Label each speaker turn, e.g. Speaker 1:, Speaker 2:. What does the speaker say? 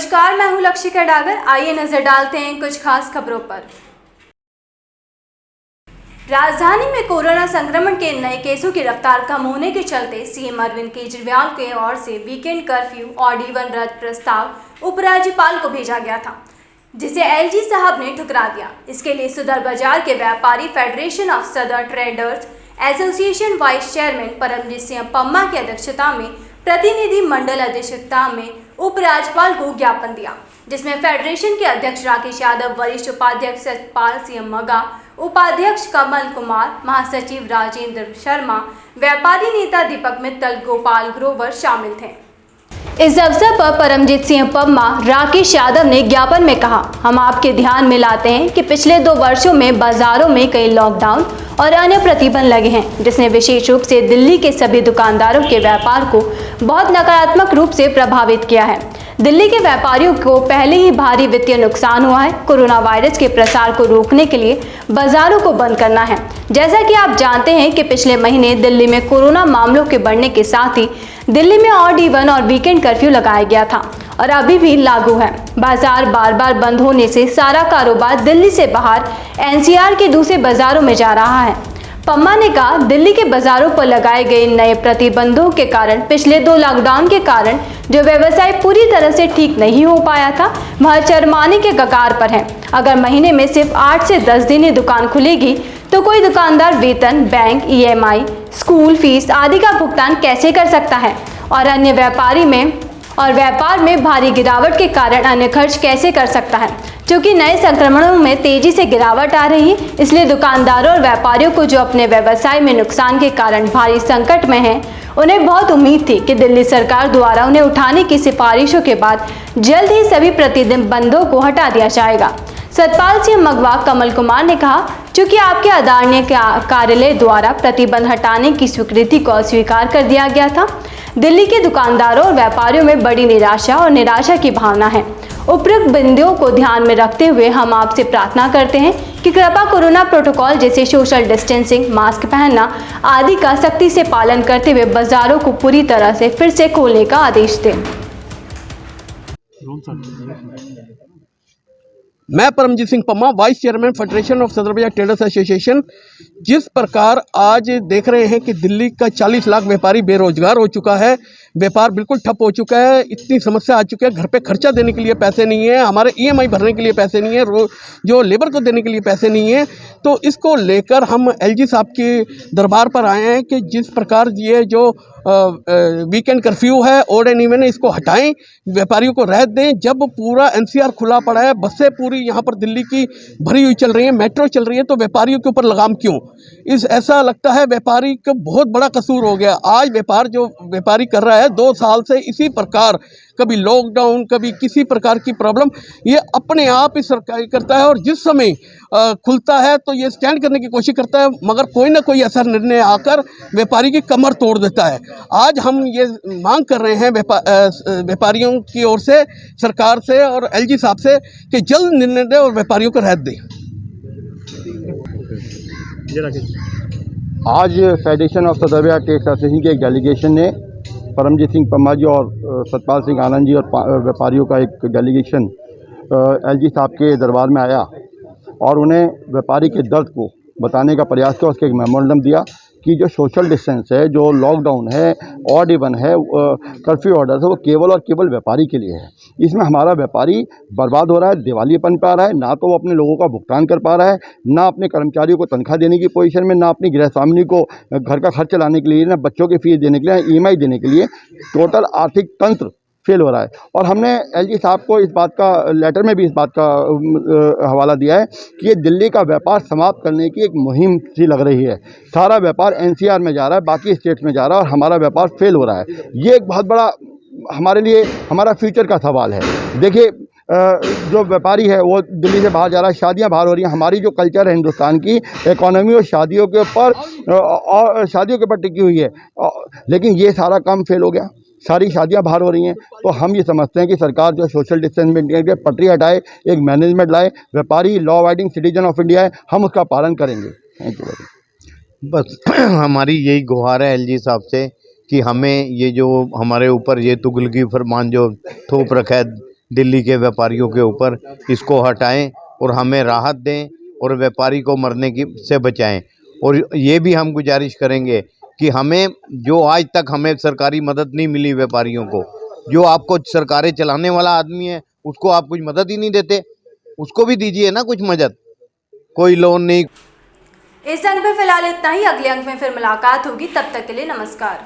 Speaker 1: नमस्कार, मैं हूं लक्षिका डागर। आइए नजर डालते हैं कुछ खास खबरों पर। राजधानी में कोरोना संक्रमण के नए केसों की रफ्तार कम होने के चलते सीएम अरविंद केजरीवाल की ओर से वीकेंड कर्फ्यू ऑड इवन रद्द प्रस्ताव उपराज्यपाल को भेजा गया था, जिसे एलजी साहब ने ठुकरा दिया। इसके लिए सदर बाजार के व्यापारी federation of Sadar traders association vice chairman Paramjit Singh Pamma की अध्यक्षता में प्रतिनिधि मंडल अध्यक्षता में उपराज्यपाल को ज्ञापन दिया, जिसमें फेडरेशन के अध्यक्ष राकेश यादव, वरिष्ठ उपाध्यक्ष सतपाल सिंह मगा, उपाध्यक्ष कमल कुमार, महासचिव राजेंद्र शर्मा, व्यापारी नेता दीपक मित्तल, गोपाल ग्रोवर शामिल थे। इस अवसर पर परमजीत सिंह पम्मा, राकेश यादव ने ज्ञापन में कहा, हम आपके ध्यान में लाते हैं कि पिछले 2 वर्षों में बाजारों में कई लॉकडाउन और अन्य प्रतिबंध लगे हैं, जिसने विशेष रूप से दिल्ली के सभी दुकानदारों के व्यापार को बहुत नकारात्मक रूप से प्रभावित किया है। दिल्ली के व्यापारियों को पहले ही भारी वित्तीय नुकसान हुआ है। कोरोना वायरस के प्रसार को रोकने के लिए बाजारों को बंद करना है। जैसा कि आप जानते हैं कि पिछले महीने दिल्ली में कोरोना मामलों के बढ़ने के साथ ही दिल्ली में ऑड इवन और वीकेंड कर्फ्यू लगाया गया था और अभी भी लागू है। बाजार बार बार बंद होने से सारा कारोबार दिल्ली से बाहर एनसीआर के दूसरे बाजारों में जा रहा है। पम्मा ने कहा, दिल्ली के बाजारों पर लगाए गए नए प्रतिबंधों के कारण पिछले 2 लॉकडाउन के कारण जो व्यवसाय पूरी तरह से ठीक नहीं हो पाया था, वह चरमाने के कगार पर है। अगर महीने में सिर्फ 8 से 10 दिन ही दुकान खुलेगी तो कोई दुकानदार वेतन, बैंक, ईएमआई, स्कूल फीस आदि का भुगतान कैसे कर सकता है और व्यापार में भारी गिरावट के कारण अन्य खर्च कैसे कर सकता है। क्योंकि नए संक्रमणों में तेजी से गिरावट आ रही है, इसलिए दुकानदारों और व्यापारियों को जो अपने व्यवसाय में नुकसान के कारण भारी संकट में हैं, उन्हें बहुत उम्मीद थी कि दिल्ली सरकार द्वारा उन्हें उठाने की सिफारिशों के बाद जल्द ही सभी प्रतिबंधों को हटा दिया जाएगा। सतपाल सिंह मगवा, कमल कुमार ने कहा, चूंकि आपके आदरणीय कार्यालय द्वारा प्रतिबंध हटाने की स्वीकृति को अस्वीकार कर दिया गया था, दिल्ली के दुकानदारों और व्यापारियों में बड़ी निराशा की भावना है। उपरोक्त बिंदुओं को ध्यान में रखते हुए हम आपसे प्रार्थना करते हैं कि कृपया कोरोना प्रोटोकॉल जैसे सोशल डिस्टेंसिंग, मास्क पहनना आदि का सख्ती से पालन करते हुए बाजारों को पूरी तरह से फिर से खोलने का आदेश दें।
Speaker 2: मैं Paramjit Singh Pamma, vice chairman federation of Sadar Bazaar traders association. जिस प्रकार आज देख रहे हैं कि दिल्ली का 40 लाख व्यापारी बेरोजगार हो चुका है, व्यापार बिल्कुल ठप हो चुका है, इतनी समस्या आ चुकी है, घर पे खर्चा देने के लिए पैसे नहीं है, हमारे ईएमआई भरने के लिए पैसे नहीं है, जो लेबर को देने के लिए पैसे नहीं है। तो इसको लेकर हम एलजी साहब के दरबार पर आए हैं कि जिस प्रकार ये जो वीकेंड कर्फ्यू है, ऑड एंड इवन, इसको हटाएं, व्यापारियों को राहत दें। जब पूरा एनसीआर खुला पड़ा है, बसें पूरी यहाँ पर दिल्ली की भरी हुई चल रही हैं, मेट्रो चल रही है, तो व्यापारियों के ऊपर लगाम क्यों? ऐसा लगता है व्यापारी का बहुत बड़ा कसूर हो गया। आज जो व्यापारी कर रहा है 2 साल से इसी प्रकार, कभी लॉकडाउन, कभी किसी प्रकार की प्रॉब्लम, ये अपने आप ही सरकार करता है और जिस समय खुलता है तो ये स्टैंड करने की कोशिश करता है, मगर कोई ना कोई ऐसा निर्णय आकर व्यापारी की कमर तोड़ देता है। आज हम ये मांग कर रहे हैं व्यापारियों की ओर से, सरकार से और एलजी साहब से कि जल्द निर्णय दें और व्यापारियों को राहत दें।
Speaker 3: आज federation of Sadar Bazaar traders association के एक डेलीगेशन ने परमजीत सिंह पम्मा जी और सतपाल सिंह आनंद जी और व्यापारियों का एक डेलीगेशन एलजी साहब के दरबार में आया और उन्हें व्यापारी के दर्द को बताने का प्रयास किया। उसके एक मेमोरेंडम दिया कि जो सोशल डिस्टेंस है, जो लॉकडाउन है, ऑड इवन है, कर्फ्यू ऑर्डर है, वो केवल और केवल व्यापारी के लिए है। इसमें हमारा व्यापारी बर्बाद हो रहा है, दिवालियापन पे आ रहा है, ना तो वो अपने लोगों का भुगतान कर पा रहा है, ना अपने कर्मचारियों को तनख्वाह देने की पोजीशन में, ना अपनी गृहस्वामिनी को घर का खर्च चलाने के लिए, ना बच्चों की फीस देने के लिए, ना ईएमआई देने के लिए। टोटल आर्थिक तंत्र फेल हो रहा है और हमने एलजी साहब को इस बात का लेटर में भी इस बात का हवाला दिया है कि ये दिल्ली का व्यापार समाप्त करने की एक मुहिम सी लग रही है। सारा व्यापार एनसीआर में जा रहा है, बाकी स्टेट्स में जा रहा है और हमारा व्यापार फेल हो रहा है। ये एक बहुत बड़ा हमारे लिए हमारा फ्यूचर का सवाल है। देखिए, जो व्यापारी है वो दिल्ली से बाहर जा रहा है, शादियां बाहर हो रही हैं। हमारी जो कल्चर है हिंदुस्तान की, इकोनॉमी और शादियों के ऊपर टिकी हुई है, लेकिन ये सारा काम फेल हो गया। सारी शादियां बाहर हो रही हैं। तो हम ये समझते हैं कि सरकार जो सोशल डिस्टेंस मेंटेन के पटरी हटाए, एक मैनेजमेंट लाए। व्यापारी law abiding citizen of India है, हम उसका पालन करेंगे। Thank you.
Speaker 4: बस हमारी यही गुहार है एलजी साहब से कि हमें ये जो हमारे ऊपर ये तुगलकी फरमान जो थोप रखा है दिल्ली के व्यापारियों के ऊपर, इसको हटाएं और हमें राहत दें और व्यापारी को मरने की से बचाएं। और ये भी हम गुजारिश करेंगे कि हमें जो आज तक हमें सरकारी मदद नहीं मिली व्यापारियों को, जो आपको सरकारें चलाने वाला आदमी है उसको आप कुछ मदद ही नहीं देते, उसको भी दीजिए ना कुछ मदद, कोई लोन नहीं।
Speaker 1: इस अंक में फिलहाल इतना ही। अगले अंक में फिर मुलाकात होगी, तब तक के लिए नमस्कार।